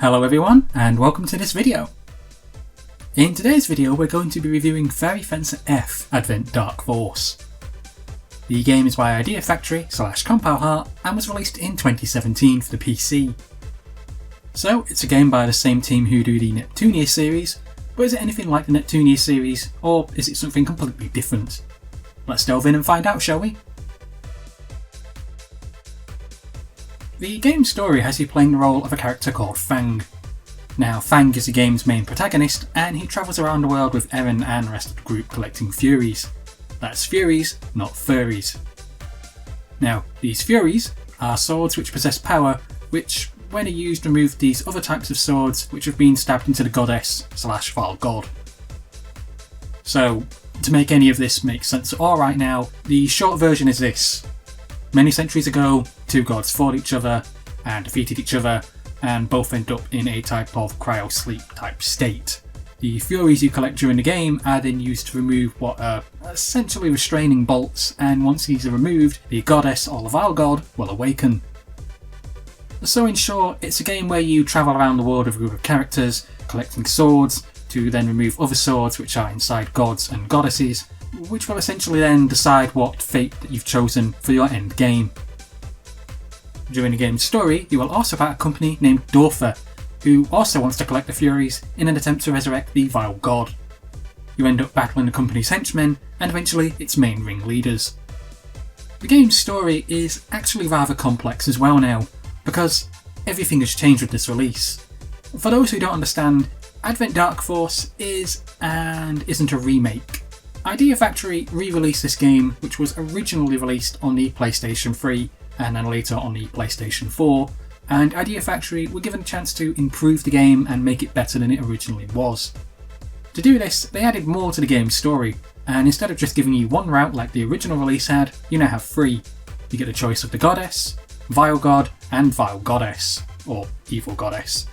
Hello everyone, and welcome to this video. In today's video we're going to be reviewing Fairy Fencer F Advent Dark Force. The game is by Idea Factory / Compile Heart and was released in 2017 for the PC. So it's a game by the same team who do the Neptune series, but is it anything like the Neptune series, or is it something completely different? Let's delve in and find out, shall we? The game's story has you playing the role of a character called Fang. Now, Fang is the game's main protagonist, and he travels around the world with Eren and the rest of the group collecting Furies. That's Furies, not furries. Now, these Furies are swords which possess power, which, when used, remove these other types of swords which have been stabbed into the goddess / vile god. So, to make any of this make sense at all right now, the short version is this. Many centuries ago, two gods fought each other and defeated each other, and both end up in a type of cryo-sleep type state. The Furies you collect during the game are then used to remove what are essentially restraining bolts, and once these are removed, the goddess or the vile god will awaken. So in short, it's a game where you travel around the world with a group of characters, collecting swords, to then remove other swords which are inside gods and goddesses, which will essentially then decide what fate that you've chosen for your end game. During the game's story, you will also fight a company named Dorfa, who also wants to collect the Furies in an attempt to resurrect the vile god. You end up battling the company's henchmen and eventually its main ringleaders. The game's story is actually rather complex as well now, because everything has changed with this release. For those who don't understand, Advent Dark Force is and isn't a remake. Idea Factory re-released this game, which was originally released on the PlayStation 3 and then later on the PlayStation 4, and Idea Factory were given a chance to improve the game and make it better than it originally was. To do this, they added more to the game's story, and instead of just giving you one route like the original release had, you now have three. You get the choice of the goddess, vile god, and vile goddess, or evil goddess.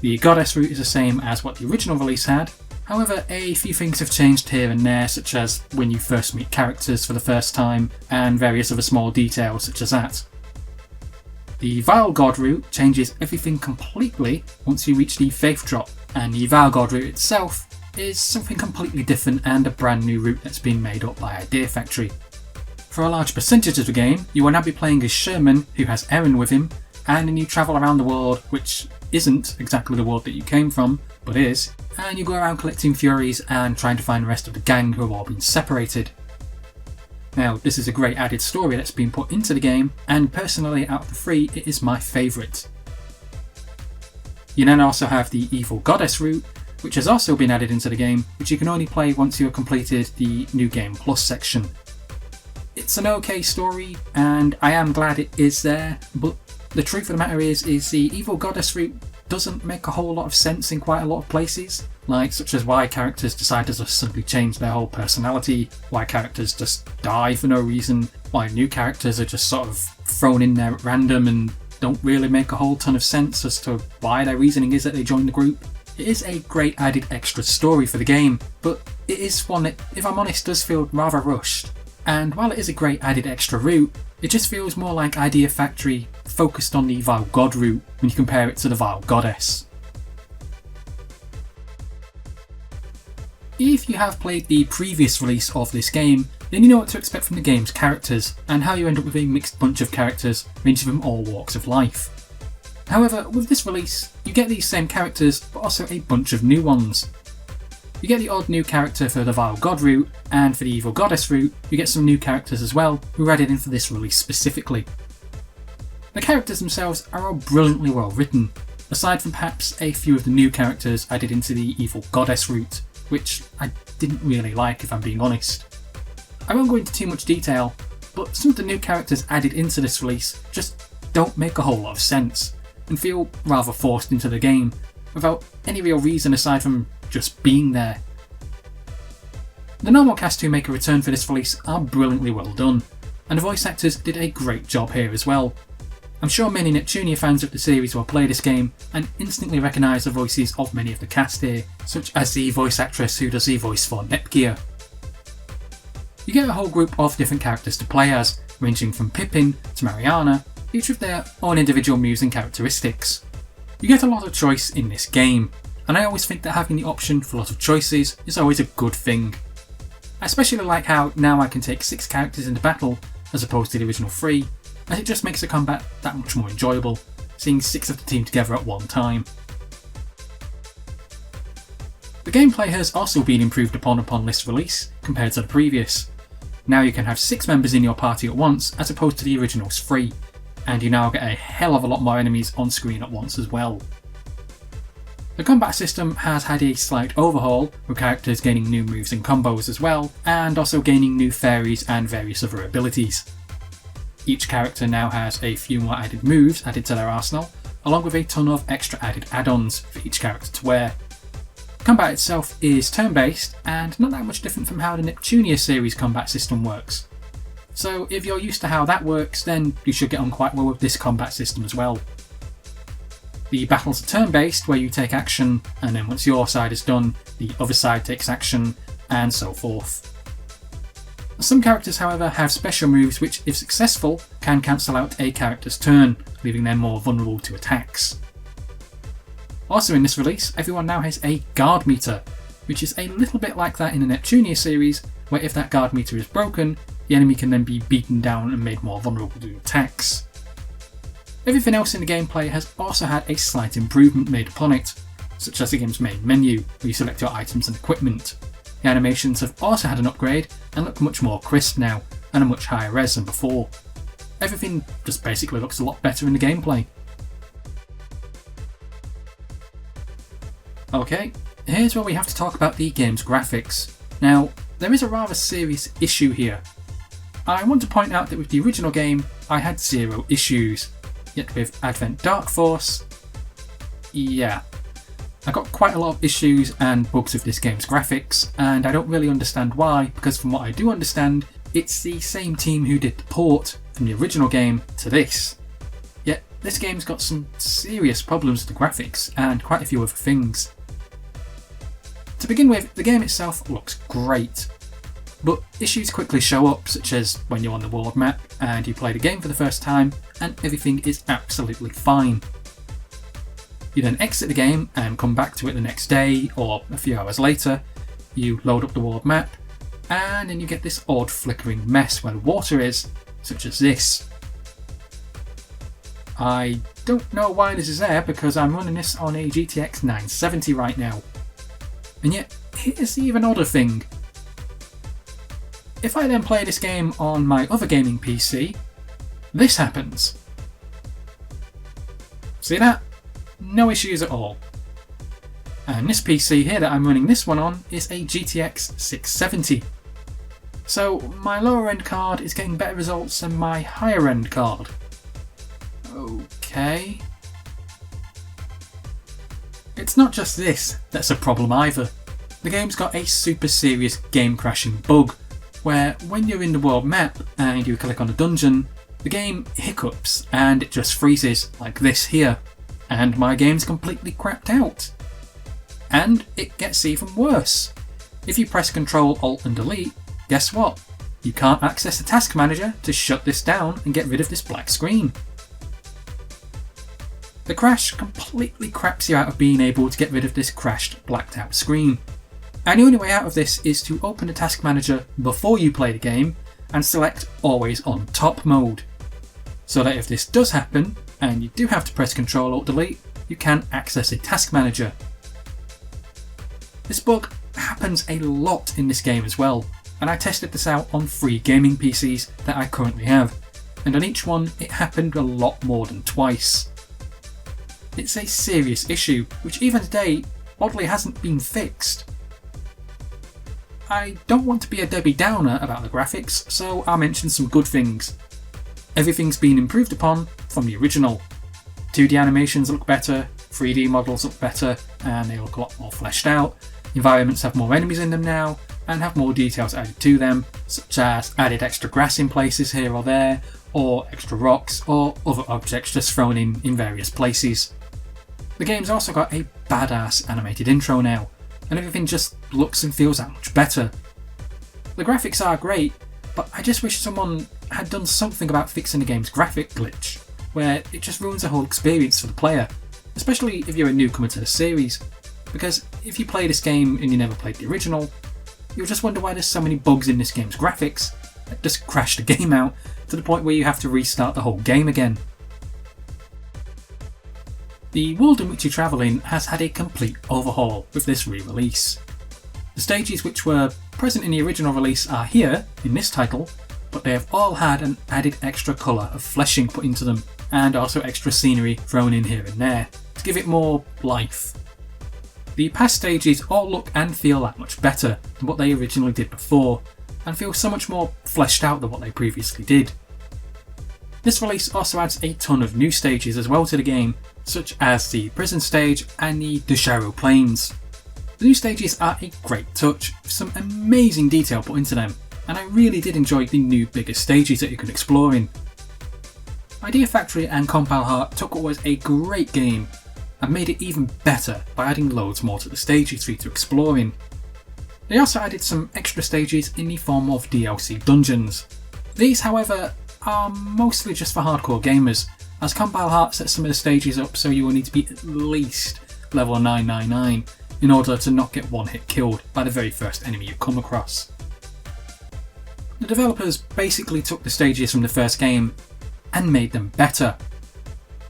The goddess route is the same as what the original release had. However, a few things have changed here and there, such as when you first meet characters for the first time, and various other small details such as that. The Vile God route changes everything completely once you reach the Faith Drop, and the Vile God route itself is something completely different and a brand new route that's been made up by Idea Factory. For a large percentage of the game, you will now be playing as Sherman, who has Eren with him, and then you travel around the world, which isn't exactly the world that you came from, but is, and you go around collecting Furies and trying to find the rest of the gang who have all been separated. Now, this is a great added story that's been put into the game, and personally out of the three, it is my favourite. You then also have the Evil Goddess route, which has also been added into the game, which you can only play once you have completed the New Game Plus section. It's an okay story, and I am glad it is there, but the truth of the matter is the Evil Goddess route doesn't make a whole lot of sense in quite a lot of places, such as why characters decide to just suddenly change their whole personality, why characters just die for no reason, why new characters are just sort of thrown in there at random and don't really make a whole ton of sense as to why their reasoning is that they joined the group. It is a great added extra story for the game, but it is one that, if I'm honest, does feel rather rushed. And while it is a great added extra route, it just feels more like Idea Factory focused on the Vile God route when you compare it to the Vile Goddess. If you have played the previous release of this game, then you know what to expect from the game's characters, and how you end up with a mixed bunch of characters ranging from all walks of life. However, with this release, you get these same characters, but also a bunch of new ones. You get the odd new character for the Vile God route, and for the Evil Goddess route, you get some new characters as well, who are added in for this release specifically. The characters themselves are all brilliantly well written, aside from perhaps a few of the new characters added into the Evil Goddess route, which I didn't really like if I'm being honest. I won't go into too much detail, but some of the new characters added into this release just don't make a whole lot of sense, and feel rather forced into the game, without any real reason aside from just being there. The normal cast who make a return for this release are brilliantly well done, and the voice actors did a great job here as well. I'm sure many Neptunia fans of the series will play this game and instantly recognise the voices of many of the cast here, such as the voice actress who does the voice for Nepgear. You get a whole group of different characters to play as, ranging from Pippin to Mariana, each with their own individual moves and characteristics. You get a lot of choice in this game, and I always think that having the option for a lot of choices is always a good thing. I especially like how now I can take 6 characters into battle as opposed to the original 3, as it just makes the combat that much more enjoyable, seeing 6 of the team together at one time. The gameplay has also been improved upon this release compared to the previous. Now you can have 6 members in your party at once as opposed to the original's 3, and you now get a hell of a lot more enemies on screen at once as well. The combat system has had a slight overhaul, with characters gaining new moves and combos as well, and also gaining new fairies and various other abilities. Each character now has a few more added moves added to their arsenal, along with a ton of extra added add-ons for each character to wear. Combat itself is turn-based, and not that much different from how the Neptune series combat system works. So if you're used to how that works, then you should get on quite well with this combat system as well. The battles are turn-based, where you take action, and then once your side is done, the other side takes action, and so forth. Some characters, however, have special moves which, if successful, can cancel out a character's turn, leaving them more vulnerable to attacks. Also in this release, everyone now has a guard meter, which is a little bit like that in the Neptune series, where if that guard meter is broken, the enemy can then be beaten down and made more vulnerable to attacks. Everything else in the gameplay has also had a slight improvement made upon it, such as the game's main menu, where you select your items and equipment. The animations have also had an upgrade and look much more crisp now, and a much higher res than before. Everything just basically looks a lot better in the gameplay. Okay, here's where we have to talk about the game's graphics. Now, there is a rather serious issue here. I want to point out that with the original game, I had 0 issues. Yet with Advent Dark Force, yeah. I got quite a lot of issues and bugs with this game's graphics, and I don't really understand why, because from what I do understand, it's the same team who did the port from the original game to this. Yet this game's got some serious problems with the graphics and quite a few other things. To begin with, the game itself looks great, but issues quickly show up, such as when you're on the world map and you play the game for the first time and everything is absolutely fine. You then exit the game and come back to it the next day or a few hours later, you load up the world map, and then you get this odd flickering mess where the water is, such as this. I don't know why this is there because I'm running this on a GTX 970 right now. And yet, here's the even odder thing. If I then play this game on my other gaming PC, this happens. See that? No issues at all. And this PC here that I'm running this one on is a GTX 670. So my lower end card is getting better results than my higher end card. Okay. It's not just this that's a problem either. The game's got a super serious game crashing bug, where when you're in the world map and you click on a dungeon, the game hiccups and it just freezes like this here, and my game's completely crapped out. And it gets even worse. If you press Ctrl, Alt and Delete, guess what? You can't access the task manager to shut this down and get rid of this black screen. The crash completely craps you out of being able to get rid of this crashed, blacked out screen. And the only way out of this is to open the task manager before you play the game and select Always on Top mode. So that if this does happen, and you do have to press Ctrl Alt Delete, you can access a task manager. This bug happens a lot in this game as well, and I tested this out on 3 gaming PCs that I currently have, and on each one it happened a lot more than twice. It's a serious issue, which even today oddly hasn't been fixed. I don't want to be a Debbie Downer about the graphics, so I'll mention some good things. Everything's been improved upon from the original. 2D animations look better, 3D models look better, and they look a lot more fleshed out. Environments have more enemies in them now, and have more details added to them, such as added extra grass in places here or there, or extra rocks, or other objects just thrown in various places. The game's also got a badass animated intro now, and everything just looks and feels that much better. The graphics are great, but I just wish someone had done something about fixing the game's graphic glitch, where it just ruins the whole experience for the player, especially if you're a newcomer to the series, because if you play this game and you never played the original, you'll just wonder why there's so many bugs in this game's graphics that just crash the game out to the point where you have to restart the whole game again. The world in which you travel in has had a complete overhaul with this re-release. The stages which were present in the original release are here in this title, but they have all had an added extra colour of fleshing put into them, and also extra scenery thrown in here and there to give it more life. The past stages all look and feel that much better than what they originally did before, and feel so much more fleshed out than what they previously did. This release also adds a ton of new stages as well to the game, such as the prison stage and the Desharo Plains. The new stages are a great touch, with some amazing detail put into them, and I really did enjoy the new bigger stages that you can explore in. Idea Factory and Compile Heart took what was a great game and made it even better by adding loads more to the stages for you to explore in. They also added some extra stages in the form of DLC dungeons. These, however, are mostly just for hardcore gamers, as Compile Heart sets some of the stages up so you will need to be at least level 999 in order to not get one hit killed by the very first enemy you come across. The developers basically took the stages from the first game and made them better.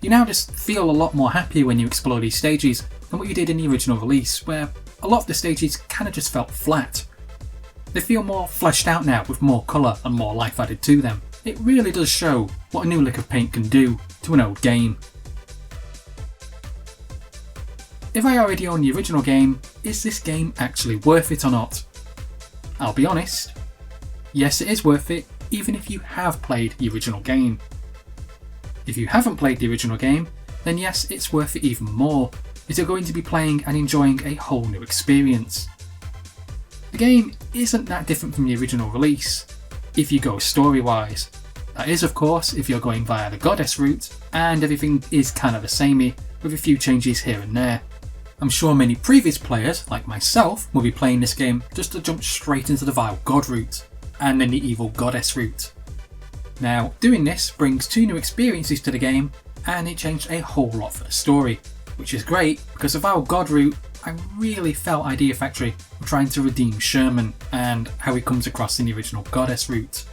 You now just feel a lot more happy when you explore these stages than what you did in the original release, where a lot of the stages kinda just felt flat. They feel more fleshed out now with more colour and more life added to them. It really does show what a new lick of paint can do to an old game. If I already own the original game, is this game actually worth it or not? I'll be honest, yes it is worth it even if you have played the original game. If you haven't played the original game, then yes, it's worth it even more, as you're going to be playing and enjoying a whole new experience. The game isn't that different from the original release, if you go story-wise. That is, of course, if you're going via the goddess route, and everything is kind of the samey, with a few changes here and there. I'm sure many previous players, like myself, will be playing this game just to jump straight into the vile god route, and then the evil goddess route. Now, doing this brings two new experiences to the game, and it changed a whole lot for the story, which is great because the vile god route, I really felt Idea Factory were trying to redeem Sherman and how he comes across in the original goddess route.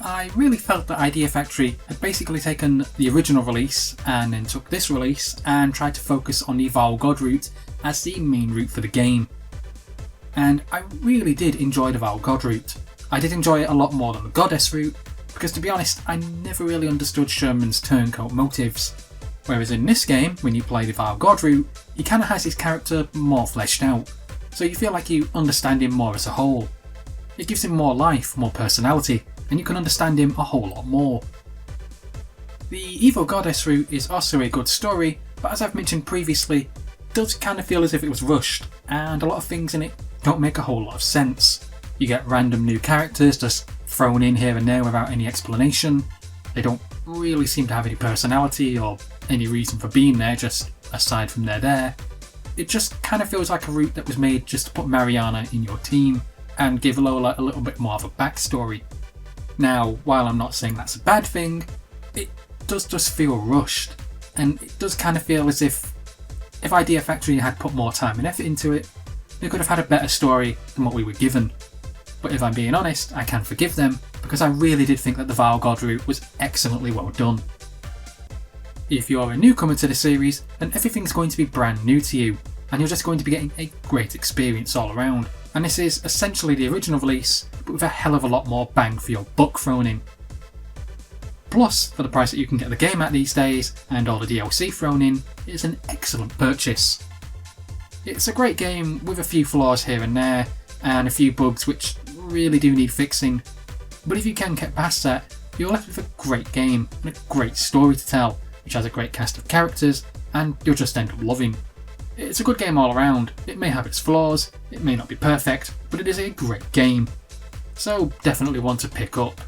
I really felt that Idea Factory had basically taken the original release and then took this release and tried to focus on the vile god route as the main route for the game. And I really did enjoy the vile god route. I did enjoy it a lot more than the goddess route, because to be honest, I never really understood Sherman's turncoat motives. Whereas in this game, when you play the vile god route, he kinda has his character more fleshed out, so you feel like you understand him more as a whole. It gives him more life, more personality, and you can understand him a whole lot more. The evil goddess route is also a good story, but as I've mentioned previously, it does kinda feel as if it was rushed, and a lot of things in it don't make a whole lot of sense. You get random new characters just thrown in here and there without any explanation. They don't really seem to have any personality or any reason for being there, just aside from they're there. It just kind of feels like a route that was made just to put Mariana in your team and give Lola a little bit more of a backstory. Now, while I'm not saying that's a bad thing, it does just feel rushed, and it does kind of feel as if Idea Factory had put more time and effort into it, they could have had a better story than what we were given. But if I'm being honest, I can forgive them, because I really did think that the Vile God route was excellently well done. If you're a newcomer to the series, then everything's going to be brand new to you, and you're just going to be getting a great experience all around. And this is essentially the original release, but with a hell of a lot more bang for your buck thrown in. Plus, for the price that you can get the game at these days, and all the DLC thrown in, it's an excellent purchase. It's a great game with a few flaws here and there, and a few bugs which really do need fixing, but if you can get past that, you're left with a great game and a great story to tell, which has a great cast of characters, and you'll just end up loving. It's a good game all around. It may have its flaws, it may not be perfect, but it is a great game, so definitely one to pick up.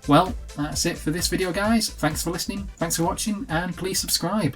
Well, that's it for this video guys. Thanks for listening, thanks for watching, and please subscribe.